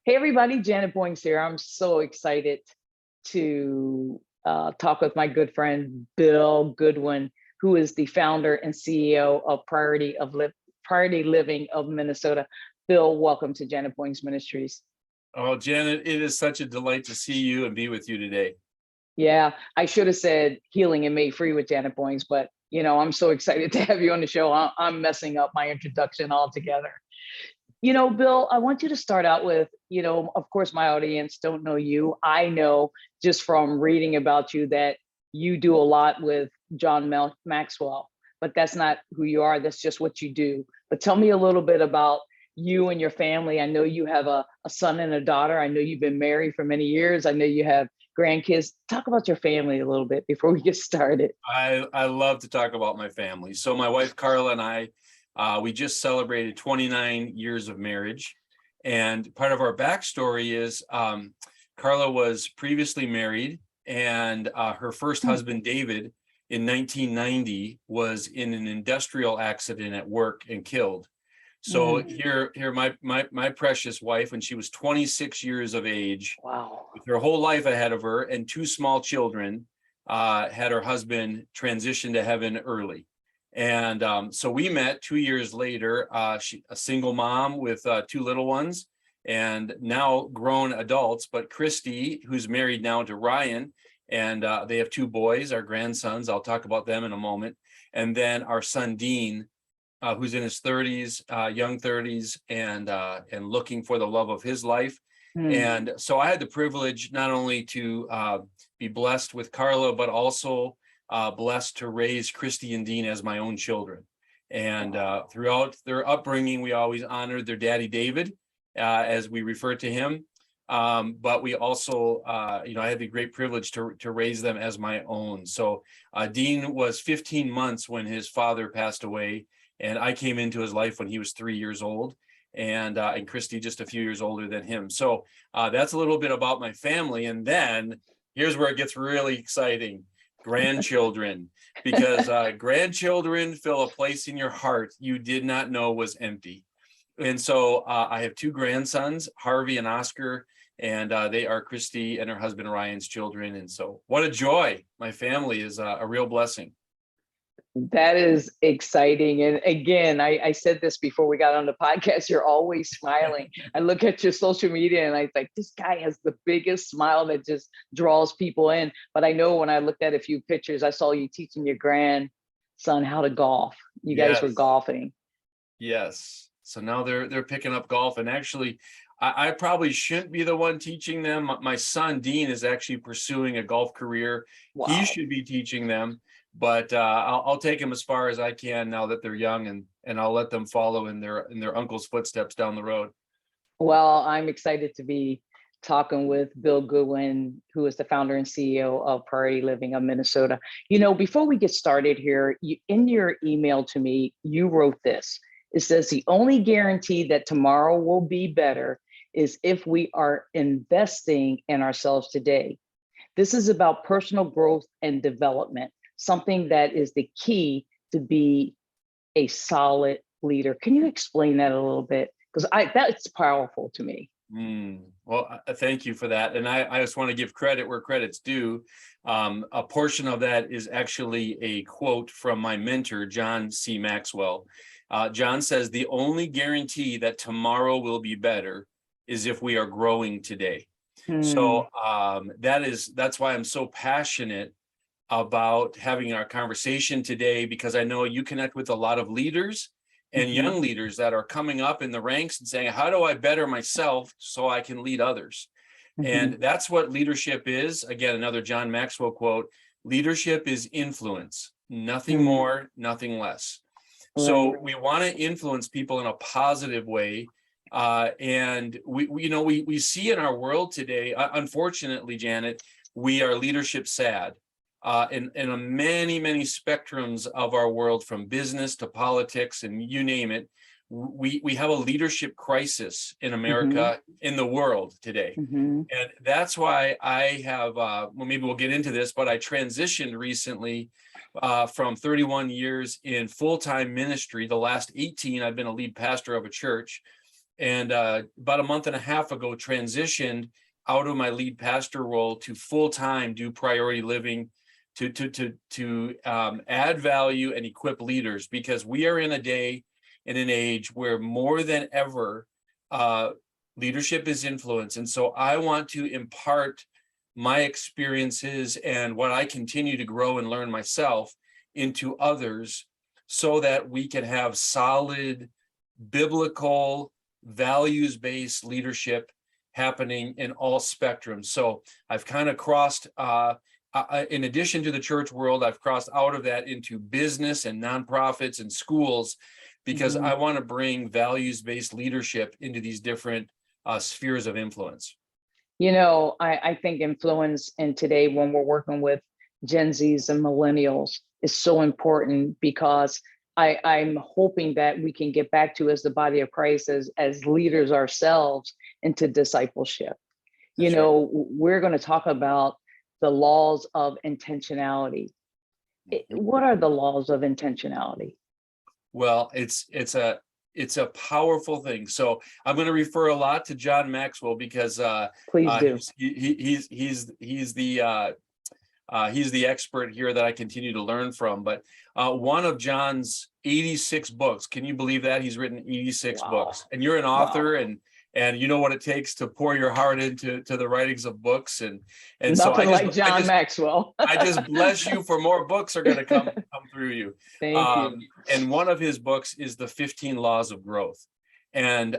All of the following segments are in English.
Hey everybody, Janet Boynes here. I'm so excited to talk with my good friend Bill Goodwin, who is the founder and CEO of Priority Living of Minnesota. Bill, welcome to Janet Boynes Ministries. Oh, Janet, it is such a delight to see you and be with you today. Yeah, I should have said healing and made free with Janet Boynes, but I'm so excited to have you on the show. I'm messing up my introduction altogether. Bill, I want you to start out with, of course, my audience don't know you. I know just from reading about you that you do a lot with Maxwell, but that's not who you are. That's just what you do. But tell me a little bit about you and your family. I know you have a son and a daughter. I know you've been married for many years. I know you have grandkids. Talk about your family a little bit before we get started. I love to talk about my family. So my wife, Carla, and I, we just celebrated 29 years of marriage. And part of our backstory is Carla was previously married, and her first husband, David, in 1990 was in an industrial accident at work and killed. So here, my precious wife, when she was 26 years of age, Wow. with her whole life ahead of her and two small children, had her husband transition to heaven early. And so we met 2 years later, she a single mom with two little ones and now grown adults, but Christy, who's married now to Ryan, and they have two boys, our grandsons. I'll talk about them in a moment. And then our son, Dean, who's in his 30s, young 30s, and looking for the love of his life. And so I had the privilege not only to be blessed with Carla, but also blessed to raise Christy and Dean as my own children. And throughout their upbringing, we always honored their daddy, David, as we refer to him. But we also, I had the great privilege to raise them as my own. So Dean was 15 months when his father passed away, and I came into his life when he was 3 years old, and Christy just a few years older than him. So that's a little bit about my family. And then here's where it gets really exciting: grandchildren, because grandchildren fill a place in your heart you did not know was empty. And so I have two grandsons, Harvey and Oscar, and they are Christy and her husband Ryan's children. And so what a joy. My family is a real blessing. That is exciting. And again, I said this before we got on the podcast, you're always smiling. I look at your social media and I think this guy has the biggest smile that just draws people in. But I know when I looked at a few pictures, I saw you teaching your grandson how to golf. You guys were golfing. Yes. So now they're picking up golf. And actually, I probably shouldn't be the one teaching them. My son, Dean, is actually pursuing a golf career. Wow. He should be teaching them. But I'll take them as far as I can now that they're young, and I'll let them follow in their uncle's footsteps down the road. Well, I'm excited to be talking with Bill Goodwin, who is the founder and CEO of Priority Living of Minnesota. Before we get started here, in your email to me, you wrote this. It says, the only guarantee that tomorrow will be better is if we are investing in ourselves today. This is about personal growth and development, something that is the key to be a solid leader. Can you explain that a little bit? Because that's powerful to me. Well, thank you for that. And I just want to give credit where credit's due. A portion of that is actually a quote from my mentor, John C. Maxwell. John says, the only guarantee that tomorrow will be better is if we are growing today. So that's why I'm so passionate about having our conversation today, because I know you connect with a lot of leaders and young leaders that are coming up in the ranks and saying, how do I better myself so I can lead others? And that's what leadership is. Again, another John Maxwell quote: leadership is influence, nothing more, nothing less. So we want to influence people in a positive way. And we see in our world today, unfortunately, Janet, we are leadership sad. In many spectrums of our world, from business to politics and you name it, we have a leadership crisis in America, in the world today. And that's why I have, well, maybe we'll get into this, but I transitioned recently from 31 years in full-time ministry. The last 18, I've been a lead pastor of a church. and about a month and a half ago transitioned out of my lead pastor role to full-time do priority living to add value and equip leaders, because we are in a day in an age where more than ever leadership is influence. And so I want to impart my experiences and what I continue to grow and learn myself into others, so that we can have solid biblical values-based leadership happening in all spectrums. So I've kind of crossed in addition to the church world, I've crossed out of that into business and nonprofits and schools, because I want to bring values-based leadership into these different spheres of influence. I think influence in today, when we're working with Gen Zs and millennials, is so important, because I'm hoping that we can get back to, as the body of Christ, as leaders ourselves, into discipleship. That's right. We're going to talk about the laws of intentionality. What are the laws of intentionality? Well, it's a powerful thing. So I'm going to refer a lot to John Maxwell, because Please do. he's the expert here that I continue to learn from. But one of John's 86 books, can you believe that? He's written 86 books, and you're an author, and you know what it takes to pour your heart into the writings of books. And so Nothing like John Maxwell. I just bless you for more books are going to come through you. Thank you. And one of his books is the 15 Laws of Growth. And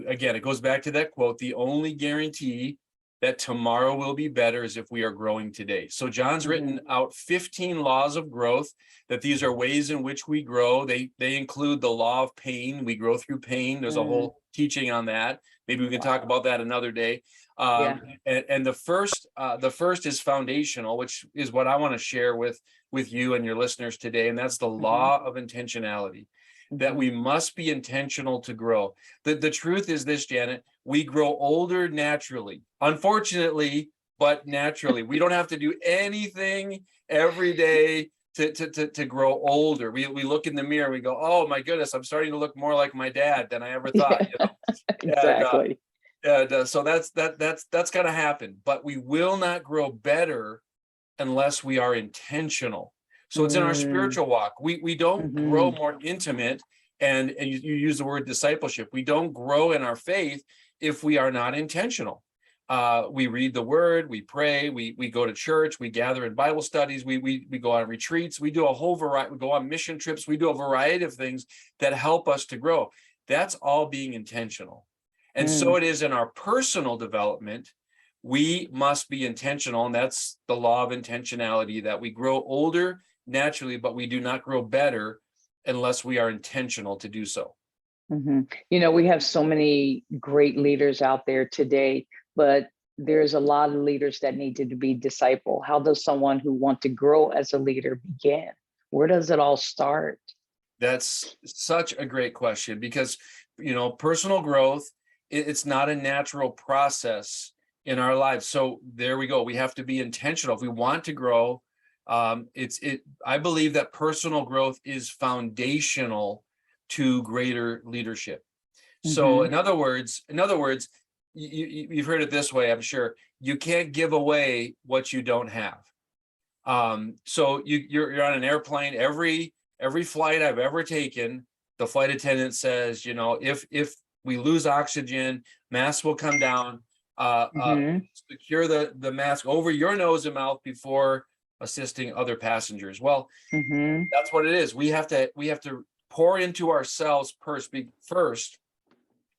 again, it goes back to that quote: the only guarantee that tomorrow will be better is if we are growing today. So John's written out 15 laws of growth, that these are ways in which we grow. They include the law of pain. We grow through pain. There's a whole teaching on that. Maybe we can talk about that another day. And the first is foundational, which is what I want to share with you and your listeners today. And that's the law of intentionality, that we must be intentional to grow. The truth is this, Janet: we grow older naturally, unfortunately, but naturally. We don't have to do anything every day to grow older. We look in the mirror and we go, oh my goodness, I'm starting to look more like my dad than I ever thought. Exactly. So that's going to happen, but we will not grow better unless we are intentional. So it's in our spiritual walk. We don't grow more intimate, and you use the word discipleship. We don't grow in our faith if we are not intentional. We read the word, we pray, we go to church, we gather in Bible studies, we go on retreats, we do a whole variety, we go on mission trips, we do a variety of things that help us to grow. That's all being intentional. And so it is in our personal development. We must be intentional, and that's the law of intentionality, that we grow older naturally, but we do not grow better unless we are intentional to do so. We have so many great leaders out there today, but there's a lot of leaders that need to be discipled. How does someone who wants to grow as a leader begin? Where does it all start? That's such a great question, because personal growth, it's not a natural process in our lives. So there we go. We have to be intentional if we want to grow. I believe that personal growth is foundational to greater leadership. So in other words, you've heard it this way, I'm sure: you can't give away what you don't have. So you're on an airplane. Every flight I've ever taken, the flight attendant says, if we lose oxygen, masks will come down. Secure the mask over your nose and mouth before assisting other passengers. Well, that's what it is. We have to pour into ourselves first,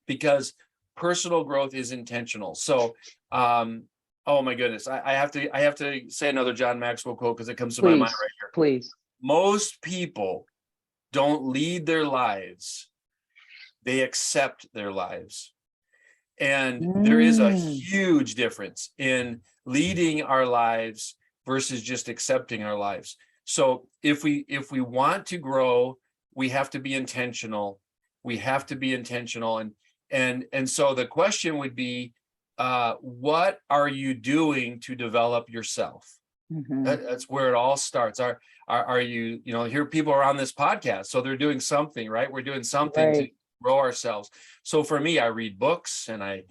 because personal growth is intentional. So, oh my goodness, I have to say another John Maxwell quote, because it comes to my mind right here. Please. Most people don't lead their lives; they accept their lives. And there is a huge difference in leading our lives versus just accepting our lives. So if we want to grow, we have to be intentional. We have to be intentional. And so the question would be, what are you doing to develop yourself? That's where it all starts. Are you, here people are on this podcast, so they're doing something, right? We're doing something grow ourselves. So for me, I read books and I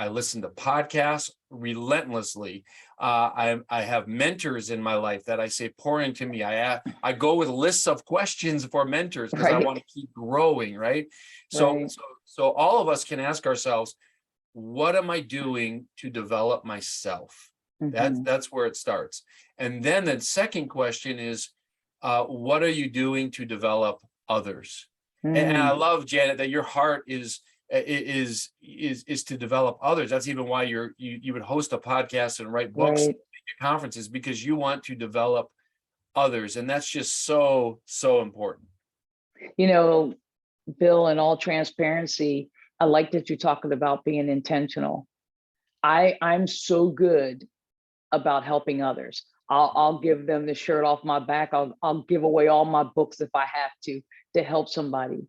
listen to podcasts relentlessly. I have mentors in my life that I say pour into me. I go with lists of questions for mentors because I Right. want to keep growing, right? So Right. so so all of us can ask ourselves, what am I doing to develop myself? Hmm. That's where it starts. And then the second question is, what are you doing to develop others? And I Mm, love, Janet, that your heart is to develop others. That's even why you would host a podcast and write books, right. at conferences, because you want to develop others, and that's just so important. You know, Bill, in all transparency, I like that you're talking about being intentional. I'm so good about helping others. I'll give them the shirt off my back. I'll give away all my books if I have to help somebody.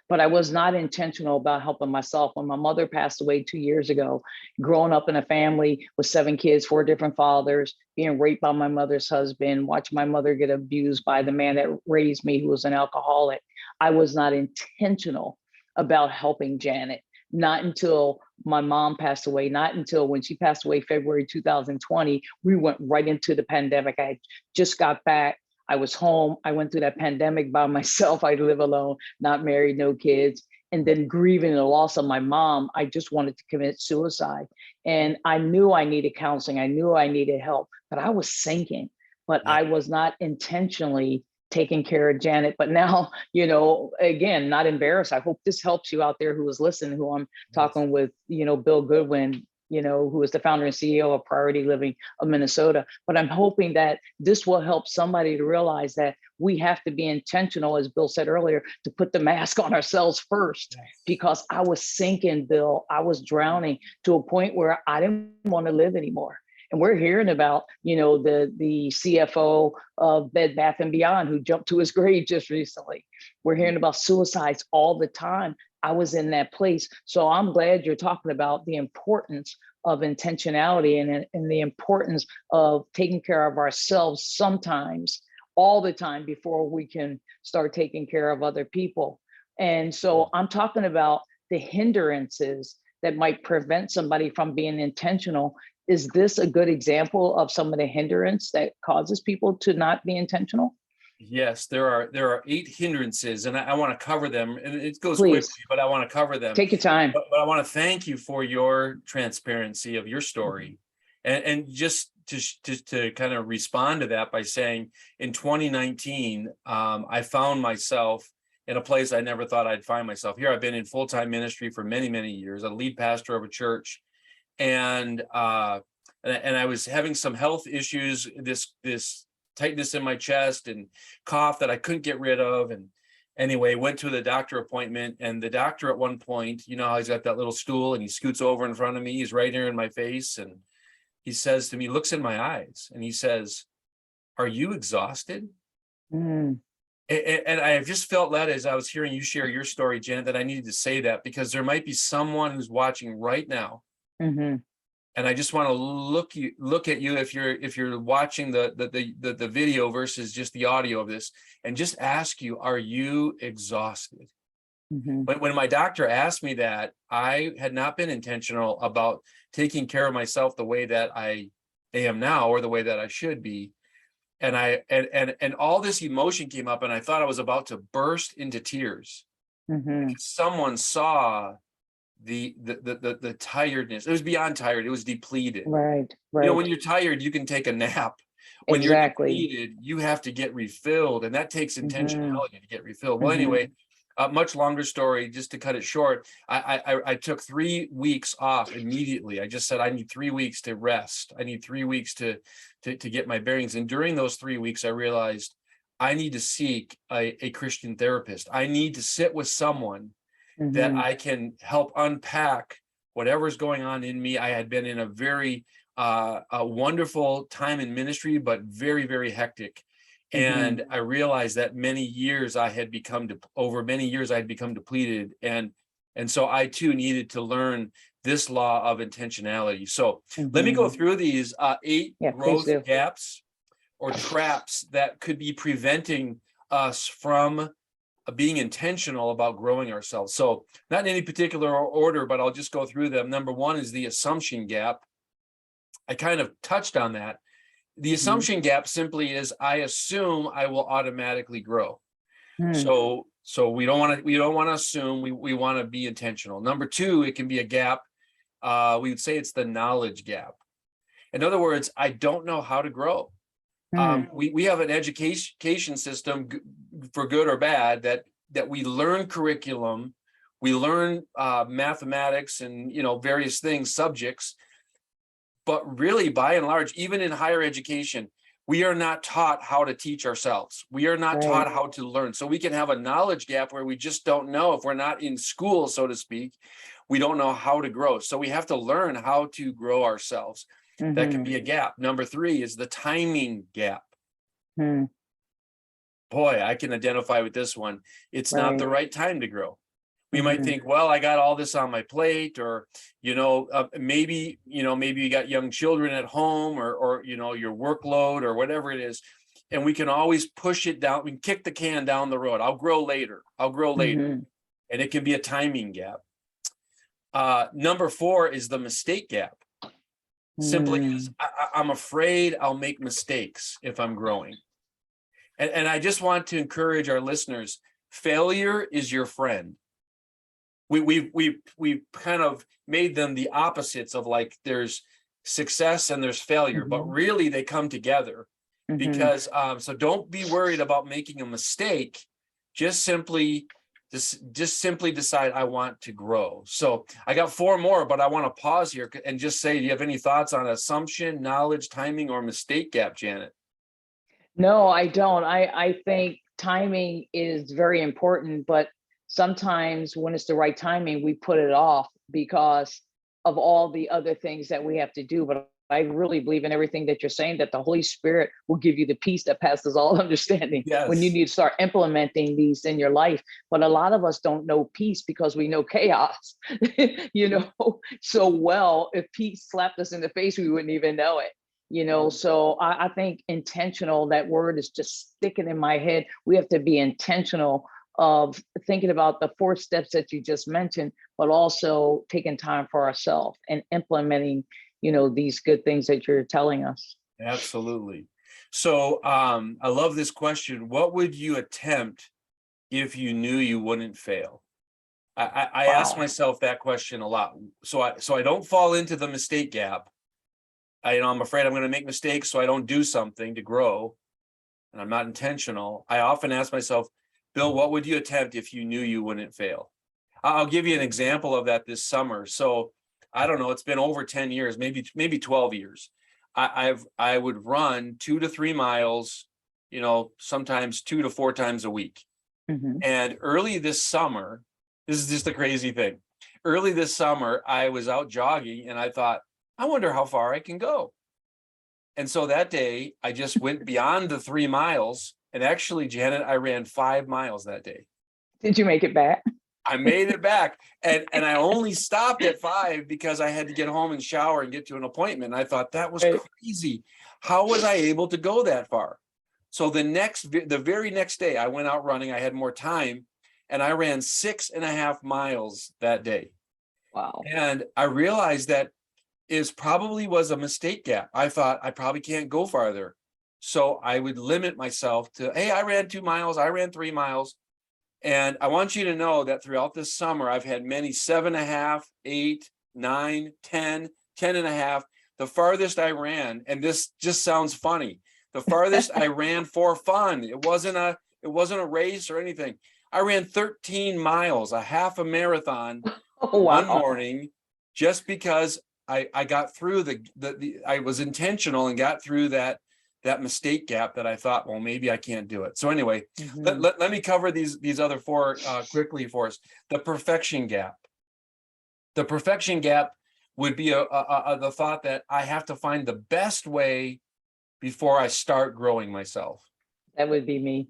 But I was not intentional about helping myself. When my mother passed away 2 years ago, growing up in a family with 7 kids, 4 different fathers, being raped by my mother's husband, watching my mother get abused by the man that raised me, who was an alcoholic, I was not intentional about helping Janet. Not until my mom passed away, not until when she passed away, February 2020, we went right into the pandemic. I had just got back. I was home. I went through that pandemic by myself. I live alone, not married, no kids. And then grieving the loss of my mom, I just wanted to commit suicide. And I knew I needed counseling. I knew I needed help, but I was sinking. But Yeah. I was not intentionally taking care of Janet. But now, again, not embarrassed. I hope this helps you out there who is listening, who I'm Yes. talking with, Bill Goodwin, who is the founder and CEO of Priority Living of Minnesota. But I'm hoping that this will help somebody to realize that we have to be intentional, as Bill said earlier, to put the mask on ourselves first, Yes. because I was sinking, Bill. I was drowning to a point where I didn't want to live anymore. And we're hearing about, the CFO of Bed Bath and Beyond who jumped to his grave just recently. We're hearing about suicides all the time. I was in that place. So I'm glad you're talking about the importance of intentionality and the importance of taking care of ourselves sometimes, all the time, before we can start taking care of other people. And so I'm talking about the hindrances that might prevent somebody from being intentional. Is this a good example of some of the hindrance that causes people to not be intentional? Yes, there are 8 hindrances, and I want to cover them. And it goes quickly, Please but I want to cover them. take your time. But I want to thank you for your transparency of your story, and just to kind of respond to that by saying, in 2019, I found myself in a place I never thought I'd find myself. Here I've been in full-time ministry for many years, a lead pastor of a church, and I was having some health issues, this tightness in my chest and cough that I couldn't get rid of. And anyway, went to the doctor appointment, and the doctor at one point, how he's got that little stool and he scoots over in front of me, he's right here in my face, and he says to me, looks in my eyes, and he says, "Are you exhausted?" Mm, And I just felt that as I was hearing you share your story, Janet, that I needed to say that, because there might be someone who's watching right now. mhm. And I just want to look at you, if you're watching the video versus just the audio of this, and just ask you, are you exhausted? Mhm. When my doctor asked me that, I had not been intentional about taking care of myself the way that I am now, or the way that I should be. And all this emotion came up, and I thought I was about to burst into tears. Mhm. Someone saw the tiredness. It was beyond tired. It was depleted. Right, right. When you're tired, you can take a nap. When you're Exactly. depleted, you have to get refilled, and that takes Mhm. intentionality to get refilled. Well, Mhm. anyway, much longer story, just to cut it short. I took 3 weeks off immediately. I just said, I need 3 weeks to rest. I need 3 weeks to get my bearings. And during those 3 weeks, I realized I need to seek a Christian therapist. I need to sit with someone that Mhm. I can help unpack whatever's going on in me. I had been in a very a wonderful time in ministry, but very hectic. Mhm. And I realized that over many years I had become depleted, and so I too needed to learn this law of intentionality. So let me go Mhm. through these 8 Yeah, please growth do. gaps or traps that could be preventing us from being intentional about growing ourselves. So not in any particular order, but I'll just go through them. Number one is the assumption gap. I kind of touched on that. The assumption gap simply is I assume I will automatically grow. Mm. So we don't want to assume, we want to be intentional. Number two, it can be a gap. We would say it's the knowledge gap. In other words, I don't know how to grow. We have an education system, for good or bad, that we learn curriculum, we learn mathematics and various things, subjects, but really by and large, even in higher education, we are not taught how to teach ourselves. We are not taught how to learn. So we can have a knowledge gap where we just don't know, if we're not in school, so to speak, we don't know how to grow. So we have to learn how to grow ourselves. That can be a gap. Number three is the timing gap. Boy, I can identify with this one. It's not the right time to grow. We might think, well, I got all this on my plate, or, maybe you got young children at home, or your workload or whatever it is. And we can always push it down. We can kick the can down the road. I'll grow later. And it can be a timing gap. Number four is the mistake gap. Simply is I'm afraid I'll make mistakes if I'm growing. And I just want to encourage our listeners, failure is your friend. We've kind of made them the opposites of, like, there's success and there's failure, but really they come together. Because so don't be worried about making a mistake. Just simply decide, I want to grow. So I got four more, but I want to pause here and just say, do you have any thoughts on assumption, knowledge, timing, or mistake gap, Janet? No, I don't. I think timing is very important, but sometimes when it's the right timing, we put it off because of all the other things that we have to do. But I really believe in everything that you're saying, that the Holy Spirit will give you the peace that passes all understanding when you need to start implementing these in your life. But a lot of us don't know peace because we know chaos, so well. If peace slapped us in the face, we wouldn't even know it. So I think intentional, that word is just sticking in my head. We have to be intentional of thinking about the 4 steps that you just mentioned, but also taking time for ourselves and implementing, these good things that you're telling us. Absolutely. So I love this question. What would you attempt if you knew you wouldn't fail? I ask myself that question a lot. So I don't fall into the mistake gap. I'm afraid I'm going to make mistakes, so I don't do something to grow, and I'm not intentional. I often ask myself, Bill, what would you attempt if you knew you wouldn't fail? I'll give you an example of that this summer. So I don't know, it's been over 10 years, maybe 12 years. I would run 2 to 3 miles, sometimes 2 to 4 times a week. And early this summer, this is just a crazy thing. Early this summer, I was out jogging and I thought, I wonder how far I can go. And so that day, I just went beyond the 3 miles. And actually, Janet, I ran 5 miles that day. Did you make it back? I made it back. And I only stopped at 5 because I had to get home and shower and get to an appointment. And I thought, that was crazy. How was I able to go that far? So the very next day, I went out running. I had more time, and I ran 6.5 miles that day. Wow. And I realized that probably was a mistake gap. I thought I probably can't go farther. So I would limit myself to, hey, I ran 2 miles, I ran 3 miles. And I want you to know that throughout this summer, I've had many 7.5, 8, 9, 10, 10.5. The farthest I ran, and this just sounds funny, the farthest I ran for fun. It wasn't a race or anything. I ran 13 miles, a half a marathon one morning, just because I got through I was intentional and got through that mistake gap that I thought, well, maybe I can't do it. So anyway, let me cover these other 4 quickly for us. The perfection gap. The perfection gap would be the thought that I have to find the best way before I start growing myself. That would be me.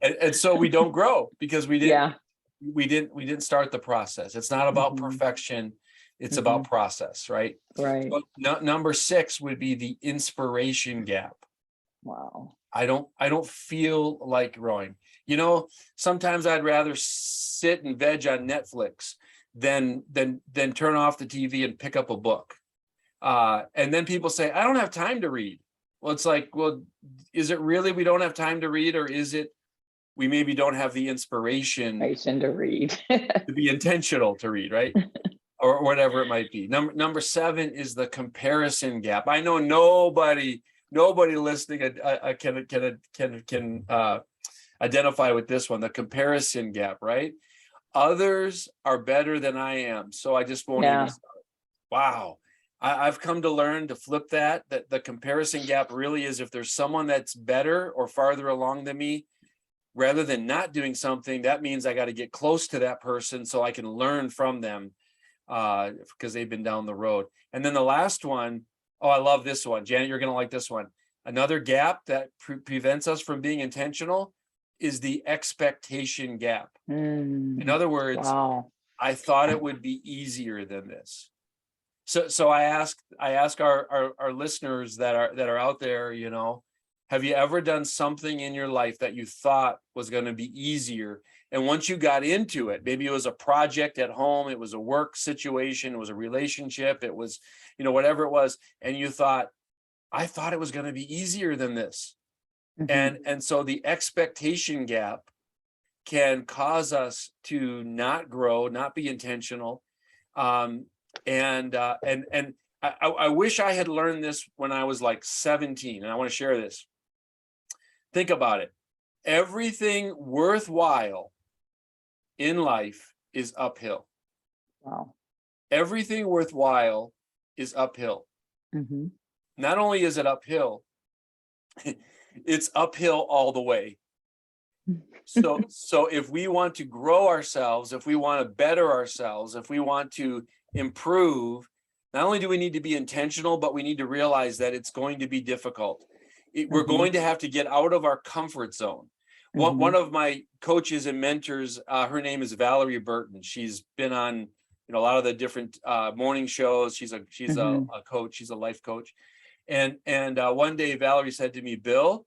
and so we don't grow because we didn't start the process. It's not about perfection. It's about process, right? Right. So, number 6 would be the inspiration gap. Wow. I don't feel like growing. You know, sometimes I'd rather sit and veg on Netflix than turn off the TV and pick up a book. And then people say, I don't have time to read. Well, it's like, well, is it really we don't have time to read, or is it we maybe don't have the inspiration Patient to read. to be intentional to read, right? Or whatever it might be. Number 7 is the comparison gap. I know nobody listening can identify with this one, the comparison gap, right? Others are better than I am, so I just won't even Yeah. start. Wow. I've come to learn to flip that the comparison gap really is if there's someone that's better or farther along than me, rather than not doing something, that means I got to get close to that person so I can learn from them because they've been down the road. And then the last one, oh, I love this one. Janet, you're going to like this one. Another gap that prevents us from being intentional is the expectation gap. In other words, Wow. I thought it would be easier than this. So I ask our listeners that are out there, you know, have you ever done something in your life that you thought was going to be easier? And once you got into it, maybe it was a project at home, it was a work situation, it was a relationship, it was, you know, whatever it was, and you thought, I thought it was going to be easier than this. And so the expectation gap can cause us to not grow, not be intentional. And I wish I had learned this when I was like 17, and I want to share this. Think about it. Everything worthwhile in life is uphill. Wow. Everything worthwhile is uphill. Not only is it uphill, it's uphill all the way. So if we want to grow ourselves, if we want to better ourselves, if we want to improve, not only do we need to be intentional, but we need to realize that it's going to be difficult. We're going to have to get out of our comfort zone. One of my coaches and mentors, her name is Valerie Burton. She's been on, you know, a lot of the different morning shows. She's a coach. She's a life coach. And one day Valerie said to me, Bill,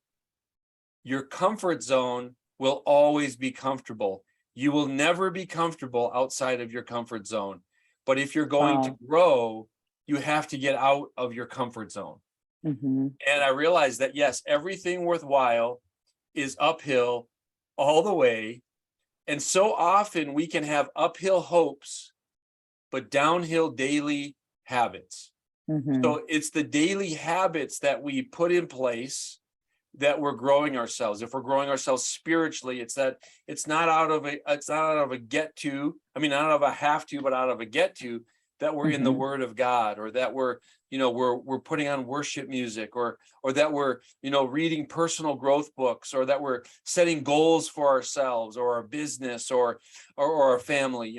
your comfort zone will always be comfortable. You will never be comfortable outside of your comfort zone. But if you're going to grow, you have to get out of your comfort zone. And I realized that, yes, everything worthwhile is uphill all the way. And so often we can have uphill hopes, but downhill daily habits. So it's the daily habits that we put in place that we're growing ourselves. If we're growing ourselves spiritually, it's not out of a get to, I mean, not out of a have to, but out of a get to, that we're in the Word of God, or that we're putting on worship music, or that we're, reading personal growth books, or that we're setting goals for ourselves or our business or our family.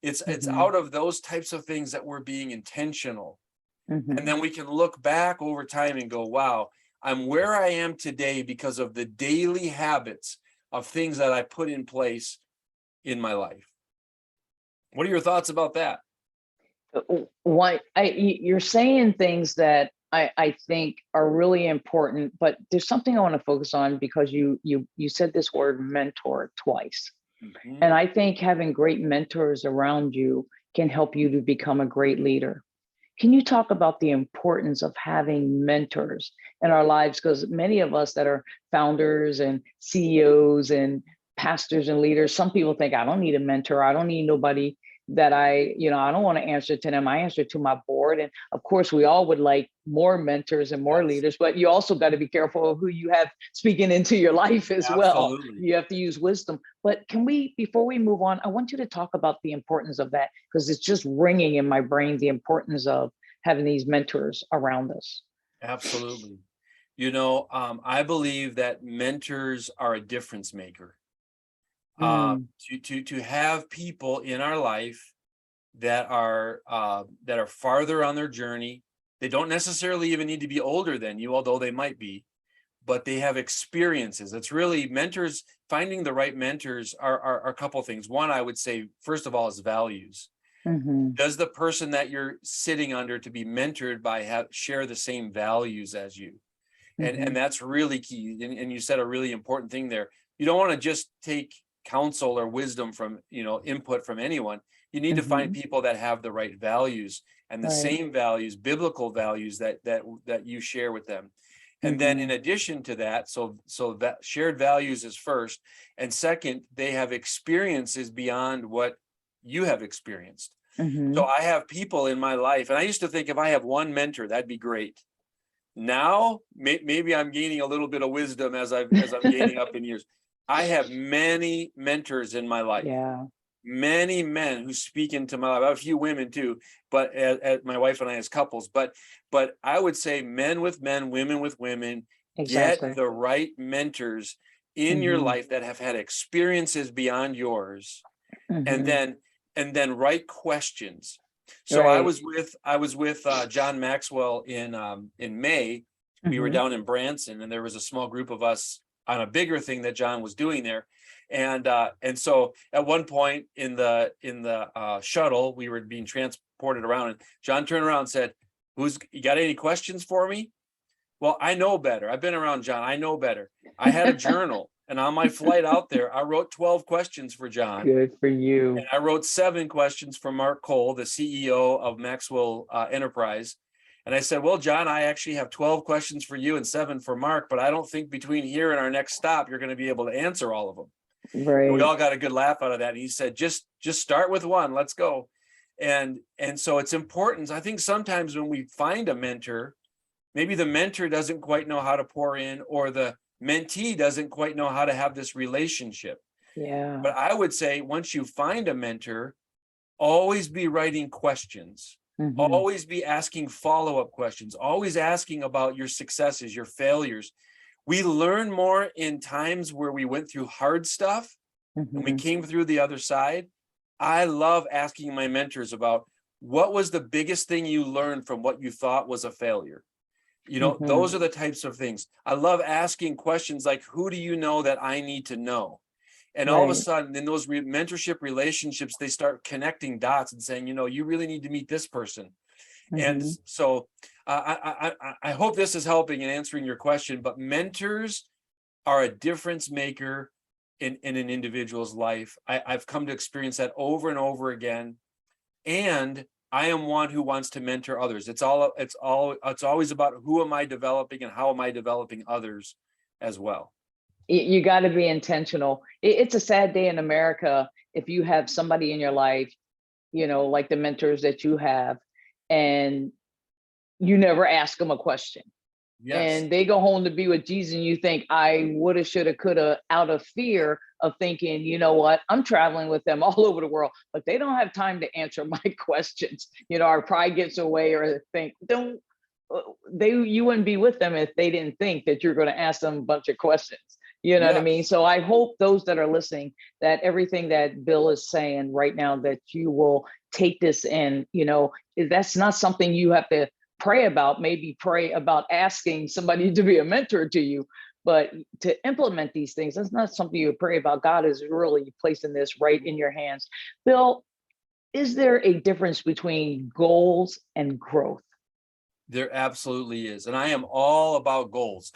It's out of those types of things that we're being intentional. And then we can look back over time and go, wow, I'm where I am today because of the daily habits of things that I put in place in my life. What are your thoughts about that? You're saying things that I think are really important, but there's something I want to focus on, because you said this word mentor twice. And I think having great mentors around you can help you to become a great leader. Can you talk about the importance of having mentors in our lives? Because many of us that are founders and CEOs and pastors and leaders, some people think, I don't need a mentor. I don't need nobody that I don't want to answer to them. I answer to my board. And of course, we all would like more mentors and more leaders, but you also got to be careful of who you have speaking into your life as well. Absolutely. You have to use wisdom. But before we move on, I want you to talk about the importance of that, because it's just ringing in my brain, the importance of having these mentors around us. Absolutely. I believe that mentors are a difference maker. To have people in our life that are farther on their journey. They don't necessarily even need to be older than you, although they might be, but they have experiences. It's really mentors. Finding the right mentors are a couple things. One, I would say, first of all, is values. Does the person that you're sitting under to be mentored by share the same values as you? And that's really key. And you said a really important thing there. You don't want to just take counsel or wisdom from, input from anyone. You need to find people that have the right values and the Right. same values, biblical values that you share with them. And then in addition to that, so that shared values is first. And second, they have experiences beyond what you have experienced. So I have people in my life, and I used to think if I have one mentor, that'd be great. Now, maybe I'm gaining a little bit of wisdom as I'm gaining up in years. I have many mentors in my life. Yeah. Many men who speak into my life. I have a few women too, but as my wife and I as couples. But I would say men with men, women with women. Get Exactly. the right mentors in your life that have had experiences beyond yours, and then right questions. So I Right. was with John Maxwell in May. We were down in Branson, and there was a small group of us on a bigger thing that John was doing there. And so at one point in the shuttle, we were being transported around, and John turned around and said, you got any questions for me? Well, I know better. I've been around John. I know better. I had a journal, and on my flight out there, I wrote 12 questions for John. Good for you. And I wrote 7 questions for Mark Cole, the CEO of Maxwell Enterprise. And I said, well, John, I actually have 12 questions for you and 7 for Mark, but I don't think between here and our next stop, you're going to be able to answer all of them. Right. And we all got a good laugh out of that. And he said, just start with one. Let's go. And so it's important. I think sometimes when we find a mentor, maybe the mentor doesn't quite know how to pour in, or the mentee doesn't quite know how to have this relationship. Yeah. But I would say once you find a mentor, always be writing questions, always be asking follow-up questions, always asking about your successes, your failures. We learn more in times where we went through hard stuff and we came through the other side. I love asking my mentors about what was the biggest thing you learned from what you thought was a failure. Those are the types of things. I love asking questions like, who do you know that I need to know? And all of a sudden, in those mentorship relationships, they start connecting dots and saying, you really need to meet this person. And so I hope this is helping in answering your question, but mentors are a difference maker in an individual's life. I've come to experience that over and over again. And I am one who wants to mentor others. It's always about who am I developing and how am I developing others as well. You got to be intentional. It's a sad day in America if you have somebody in your life, like the mentors that you have, and you never ask them a question. Yes. And they go home to be with Jesus, and you think, I woulda, shoulda, coulda, out of fear of thinking, you know what, I'm traveling with them all over the world, but they don't have time to answer my questions. Our pride gets away, or think, you wouldn't be with them if they didn't think that you're going to ask them a bunch of questions. You know what I mean? So I hope those that are listening, that everything that Bill is saying right now, that you will take this in. That's not something you have to pray about. Maybe pray about asking somebody to be a mentor to you, but to implement these things, that's not something you pray about. God is really placing this right in your hands. Bill, is there a difference between goals and growth? There absolutely is. And I am all about goals.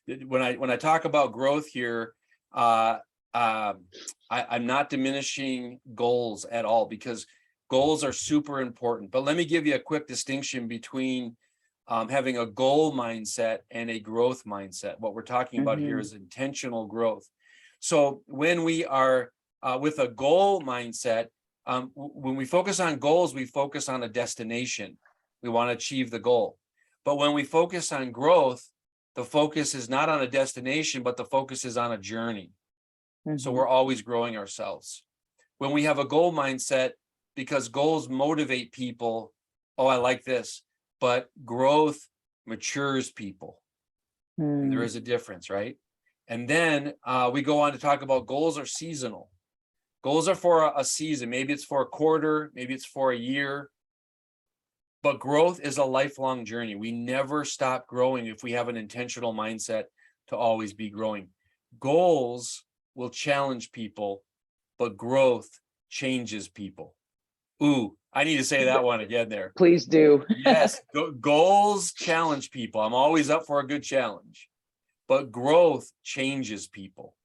When I talk about growth here, I'm not diminishing goals at all, because goals are super important. But let me give you a quick distinction between having a goal mindset and a growth mindset. What we're talking about here is intentional growth. So when we are with a goal mindset, when we focus on goals, we focus on a destination. We want to achieve the goal. But when we focus on growth, the focus is not on a destination, but the focus is on a journey. So we're always growing ourselves. When we have a goal mindset, because goals motivate people, oh, I like this, but growth matures people. And there is a difference, right? And then we go on to talk about goals are seasonal. Goals are for a season. Maybe it's for a quarter, maybe it's for a year. But growth is a lifelong journey. We never stop growing if we have an intentional mindset to always be growing. Goals will challenge people, but growth changes people. Ooh, I need to say that one again there. Please do. Yes, goals challenge people. I'm always up for a good challenge, but growth changes people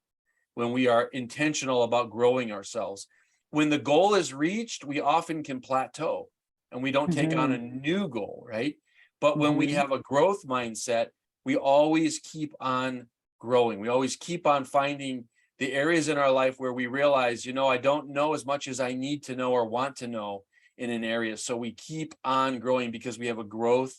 when we are intentional about growing ourselves. When the goal is reached, we often can plateau and we don't take on a new goal, right? But when we have a growth mindset, we always keep on growing. We always keep on finding the areas in our life where we realize, I don't know as much as I need to know or want to know in an area. So we keep on growing because we have a growth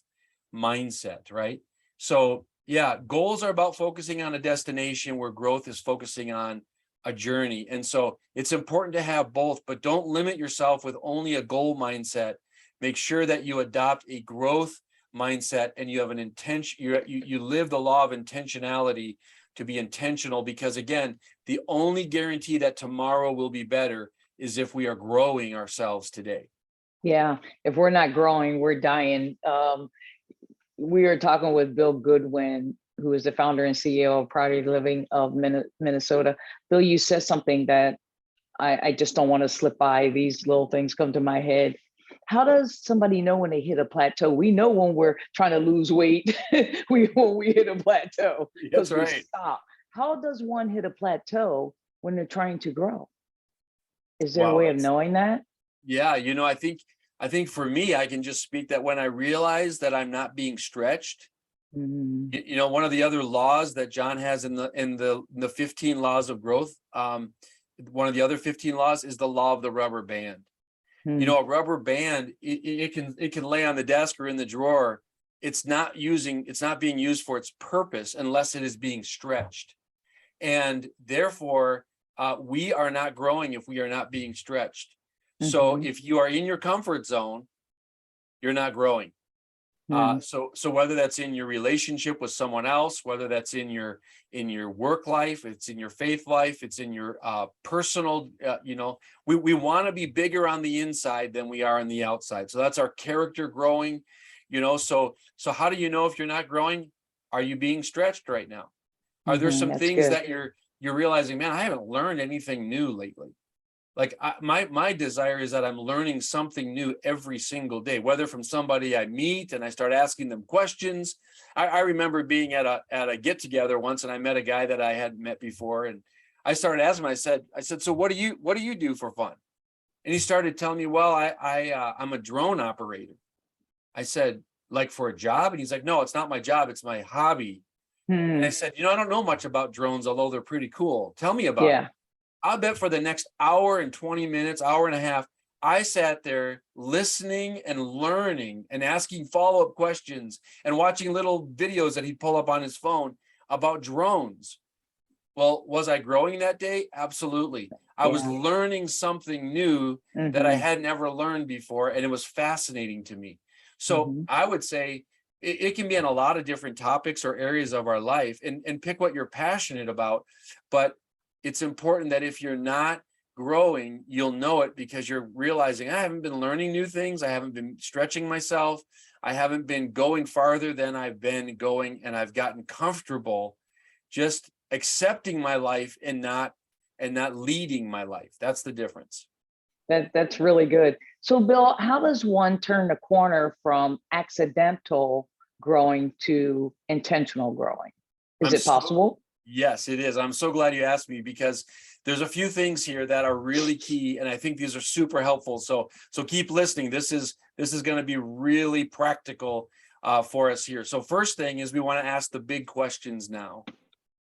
mindset, right? So yeah, goals are about focusing on a destination where growth is focusing on a journey. And so it's important to have both, but don't limit yourself with only a goal mindset. Make sure that you adopt a growth mindset and you have an intention, you live the law of intentionality to be intentional, because again, the only guarantee that tomorrow will be better is if we are growing ourselves today. Yeah, if we're not growing, we're dying. We are talking with Bill Goodwin, who is the founder and CEO of Priority Living of Minnesota. Bill, you said something that I just don't want to slip by. These little things come to my head. How does somebody know when they hit a plateau? We know when we're trying to lose weight, when we hit a plateau That's because we right. stop. How does one hit a plateau when they're trying to grow? Is there a Wow. way of knowing that? Yeah, I think for me, I can just speak that when I realize that I'm not being stretched, Mhm. one of the other laws that John has in the 15 laws of growth, one of the other 15 laws is the law of the rubber band. Mhm. A rubber band, it can lay on the desk or in the drawer. It's not being used for its purpose unless it is being stretched. And therefore, we are not growing if we are not being stretched. So Mhm. if you are in your comfort zone, you're not growing. Mhm. So whether that's in your relationship with someone else, whether that's in your work life, it's in your faith life, it's in your personal, we want to be bigger on the inside than we are on the outside. So that's our character growing, so how do you know if you're not growing? Are you being stretched right now? Are there some That's things good. that you're realizing, man, I haven't learned anything new lately? Like my desire is that I'm learning something new every single day, whether from somebody I meet and I start asking them questions. I remember being at a get together once, and I met a guy that I hadn't met before, and I started asking him. I said, so what do you do for fun? And he started telling me, well, I'm a drone operator. I said, like for a job? And he's like, no, it's not my job, it's my hobby. And I Hmm. said, I don't know much about drones, although they're pretty cool. Tell me about it. Yeah. I bet for the next hour and 20 minutes, hour and a half, I sat there listening and learning and asking follow-up questions and watching little videos that he'd pull up on his phone about drones. Well, was I growing that day? Absolutely. I was Yeah. learning something new that I Hmm. had never learned before, and it was fascinating to me. So Hmm. I would say it can be in a lot of different topics or areas of our life, and pick what you're passionate about. But it's important that if you're not growing, you'll know it because you're realizing I haven't been learning new things. I haven't been stretching myself. I haven't been going farther than I've been going, and I've gotten comfortable just accepting my life and not leading my life. That's the difference. That's really good. So, Bill, how does one turn the corner from accidental growing to intentional growing? Is I'm it so possible? Yes, it is. I'm so glad you asked me, because there's a few things here that are really key, and I think these are super helpful. So keep listening. This is going to be really practical for us here. So first thing is we want to ask the big questions now.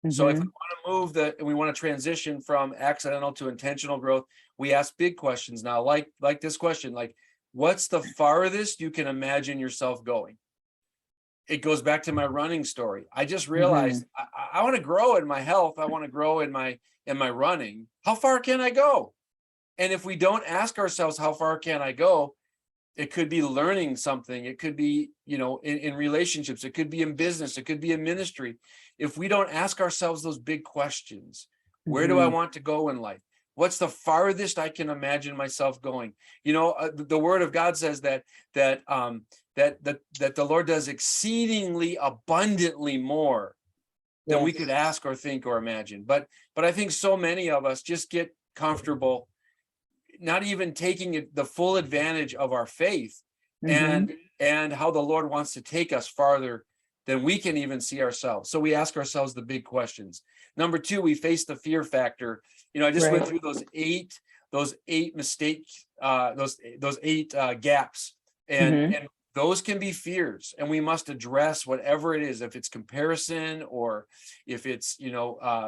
So if we Hmm. want to we want to transition from accidental to intentional growth, we ask big questions now, like this question, like, what's the farthest you can imagine yourself going? It goes back to my running story. I just Hmm. realized I want to grow in my health. I want to grow in my running. How far can I go? And if we don't ask ourselves, how far can I go? It could be learning something. It could be, in relationships. It could be in business. It could be in ministry. If we don't ask ourselves those big questions, where do I Hmm. want to go in life? What's the farthest I can imagine myself going? The Word of God says that the Lord does exceedingly abundantly more than we could Yes. ask or think or imagine. But I think so many of us just get comfortable not even taking the full advantage of our faith Mm-hmm. and how the Lord wants to take us farther than we can even see ourselves. So we ask ourselves the big questions. Number two, we face the fear factor. I just went Right. through those eight mistakes, those eight gaps, and Mm-hmm. and those can be fears, and we must address whatever it is. If it's comparison, or if it's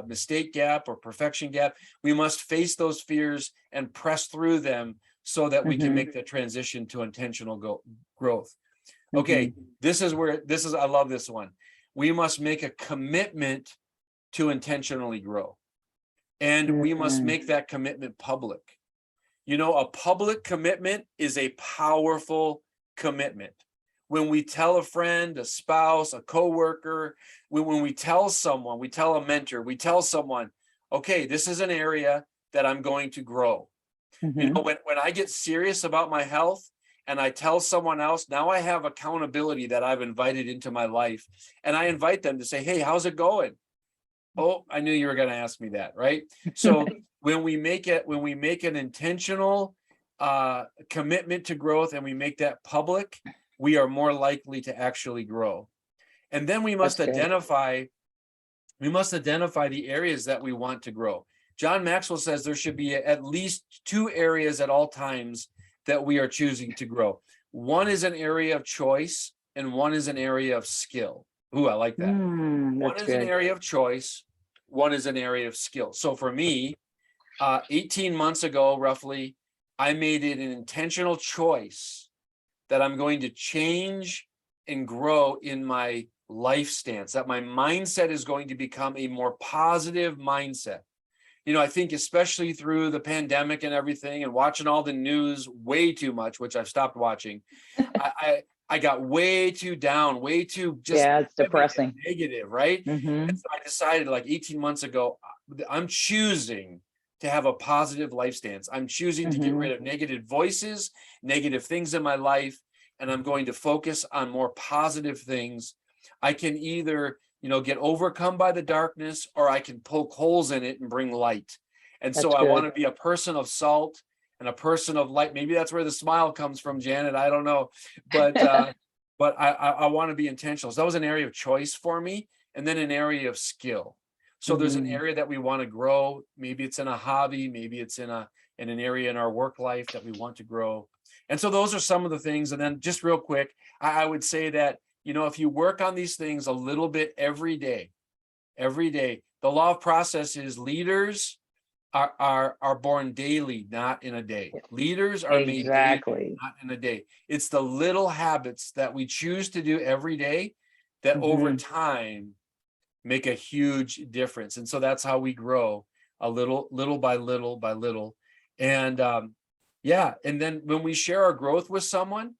mistake gap or perfection gap, we must face those fears and press through them so that we can Mm-hmm. make that transition to intentional growth. Mm-hmm. Okay, I love this one. We must make a commitment to intentionally grow, and we must Mm-hmm. make that commitment public. A public commitment is a powerful commitment. When we tell a friend, a spouse, a coworker, when we tell someone, we tell a mentor, we tell someone, okay, this is an area that I'm going to grow. Mm-hmm. When I get serious about my health and I tell someone else, now I have accountability that I've invited into my life. And I invite them to say, hey, how's it going? Oh, I knew you were going to ask me that, right? So when we make an intentional commitment to growth and we make that public, we are more likely to actually grow. And then we must That's good. identify the areas that we want to grow. John Maxwell says there should be at least two areas at all times that we are choosing to grow. One is an area of choice and one is an area of skill. Ooh, I like that. One That's is an good. area of choice, one is an area of skill. So for me, 18 months ago, roughly, I made it an intentional choice that I'm going to change and grow in my life stance, that my mindset is going to become a more positive mindset. I think especially through the pandemic and everything and watching all the news way too much, which I've stopped watching, I got way too down, way too just Yeah, it's heavy and depressing. negative, right? Mm-hmm. And so I decided like 18 months ago, I'm choosing to have a positive life stance. I'm choosing to get Mm-hmm. rid of negative voices, negative things in my life, and I'm going to focus on more positive things. I can either, get overcome by the darkness, or I can poke holes in it and bring light. And so That's I want good. to be a person of salt and a person of light. Maybe that's where the smile comes from, Janet. I don't know, but I want to be intentional. So that was an area of choice for me, and then an area of skill. So there's an Mm-hmm. area that we want to grow. Maybe it's in a hobby, maybe it's in an area in our work life that we want to grow. And so those are some of the things. And then just real quick, I would say that, if you work on these things a little bit every day, the law of process is leaders are born daily, not in a day. Leaders are made daily, Exactly. not in a day. It's the little habits that we choose to do every day that over Mm-hmm. time make a huge difference. And so that's how we grow, a little by little by little. And yeah, and then when we share our growth with someone,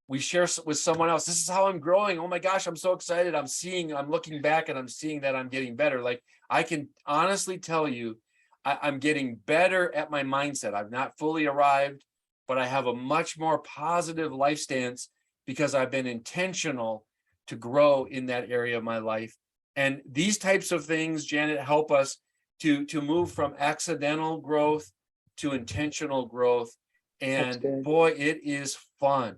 we share with someone else. This is how I'm growing. Oh my gosh, I'm so excited. I'm looking back and I'm seeing that I'm getting better. Like, I can honestly tell you, I'm getting better at my mindset. I've not fully arrived, but I have a much more positive life stance because I've been intentional to grow in that area of my life. And these types of things, Janet, help us to move from accidental growth to intentional growth. That's And good. boy, it is fun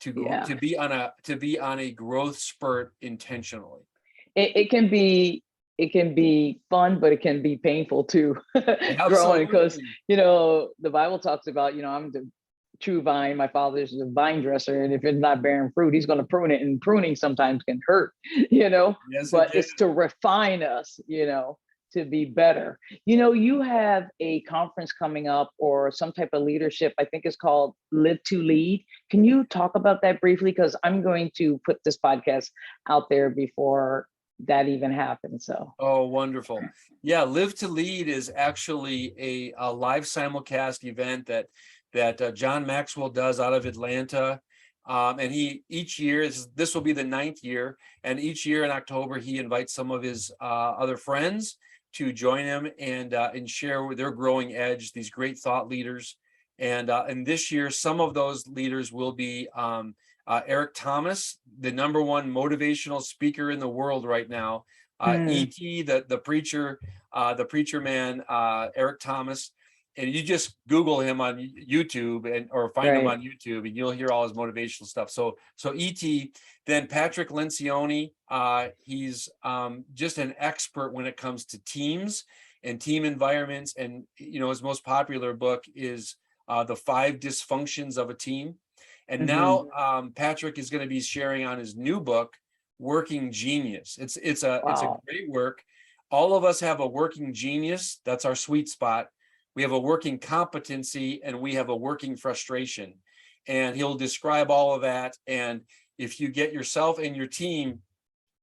Yeah. to be on a growth spurt intentionally. It can be, it can be fun, but it can be painful too. Growing, because Absolutely. the Bible talks about, I'm the true vine, my father's the vine dresser, and if it's not bearing fruit, he's going to prune it, and pruning sometimes can hurt, Yes, it but can. it's to refine us, to be better. You have a conference coming up, or some type of leadership, I think it's called Live to Lead. Can you talk about that briefly? Because I'm going to put this podcast out there before that even happens. So, Oh, wonderful. Yeah, Live to Lead is actually a live simulcast event that John Maxwell does out of Atlanta. And he each year, this will be the 9th year, and each year in October he invites some of his other friends to join him and share with their growing edge, these great thought leaders. And this year, some of those leaders will be Eric Thomas, the #1 motivational speaker in the world right now. hmm, E.T., the preacher man, Eric Thomas. and you just Google him on YouTube or find him Right. on YouTube, and you'll hear all his motivational stuff. So ET, then Patrick Lencioni, he's just an expert when it comes to teams and team environments. And his most popular book is The 5 Dysfunctions of a Team. And now Patrick is going to be sharing on his new book, Working Genius. It's a Wow. great work. All of us have a working genius. That's our sweet spot. We have a working competency, and we have a working frustration. And he'll describe all of that. And if you get yourself and your team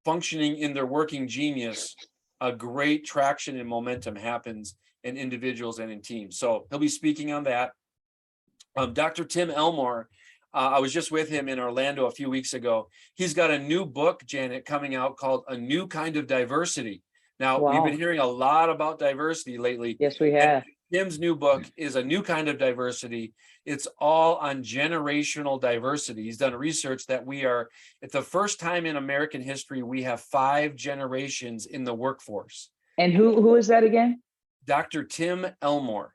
functioning in their working genius, a great traction and momentum happens in individuals and in teams. So he'll be speaking on that. Dr. Tim Elmore, I was just with him in Orlando a few weeks ago. He's got a new book, Janet, coming out called A New Kind of Diversity. Now, we've been Wow. hearing a lot about diversity lately. Yes, we And have. Tim's new book is A New Kind of Diversity. It's all on generational diversity. He's done research that we are, at the first time in American history, we have 5 generations in the workforce. And who is that again? Dr. Tim Elmore.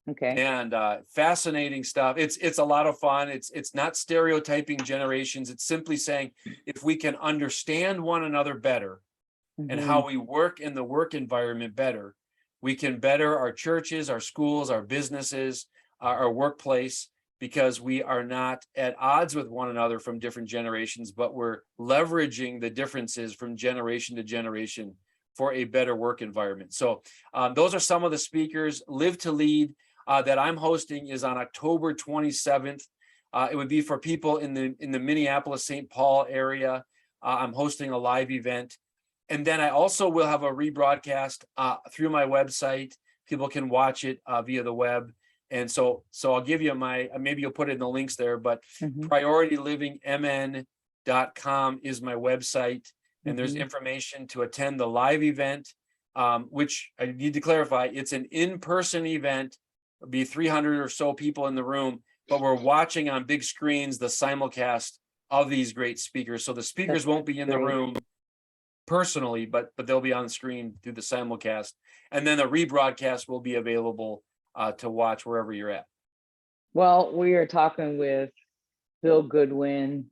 Okay. And fascinating stuff. It's a lot of fun. It's not stereotyping generations. It's simply saying, if we can understand one another better and how we work in the work environment better, we can better our churches, our schools, our businesses, our workplace, because we are not at odds with one another from different generations, but we're leveraging the differences from generation to generation for a better work environment. So those are some of the speakers. Live to Lead that I'm hosting is on October 27th. It would be for people in the Minneapolis, St. Paul area. I'm hosting a live event. And then I also will have a rebroadcast through my website. People can watch it via the web. And so I'll give you maybe you'll put it in the links there, but PriorityLivingMN.com is my website. And there's information to attend the live event, which I need to clarify, it's an in-person event. It'll be 300 or so people in the room, but we're watching on big screens the simulcast of these great speakers. So the speakers won't be in the room personally, but they'll be on the screen through the simulcast. And then the rebroadcast will be available to watch wherever you're at. Well, we are talking with Bill Goodwin,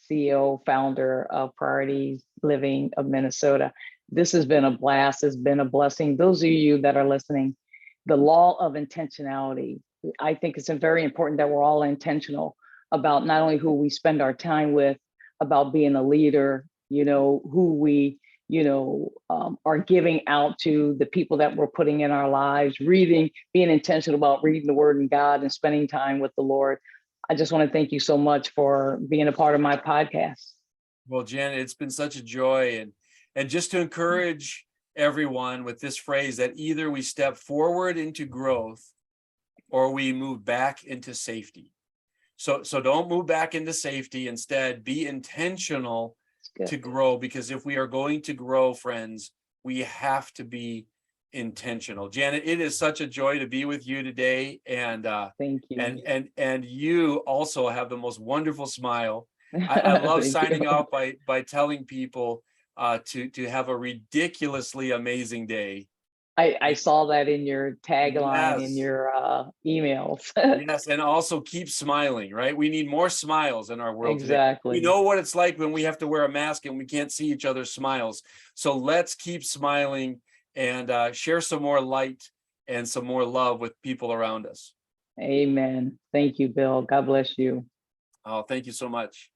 CEO, founder of Priority Living of Minnesota. This has been a blast. It's been a blessing. Those of you that are listening, the law of intentionality. I think it's very important that we're all intentional about not only who we spend our time with, about being a leader, who we, are giving out to, the people that we're putting in our lives, being intentional about reading the word of God and spending time with the Lord. I just want to thank you so much for being a part of my podcast. Well, Janet, it's been such a joy, and just to encourage everyone with this phrase that either we step forward into growth or we move back into safety. So don't move back into safety. Instead, be intentional to grow, because if we are going to grow, friends, we have to be intentional. Janet, it is such a joy to be with you today. And thank you. And you also have the most wonderful smile. I love signing off by telling people to have a ridiculously amazing day. I saw that in your tagline, in your emails. Yes, and also keep smiling, right? We need more smiles in our world today. We know what it's like when we have to wear a mask and we can't see each other's smiles. So let's keep smiling and share some more light and some more love with people around us. Amen. Thank you, Bill. God bless you. Oh, thank you so much.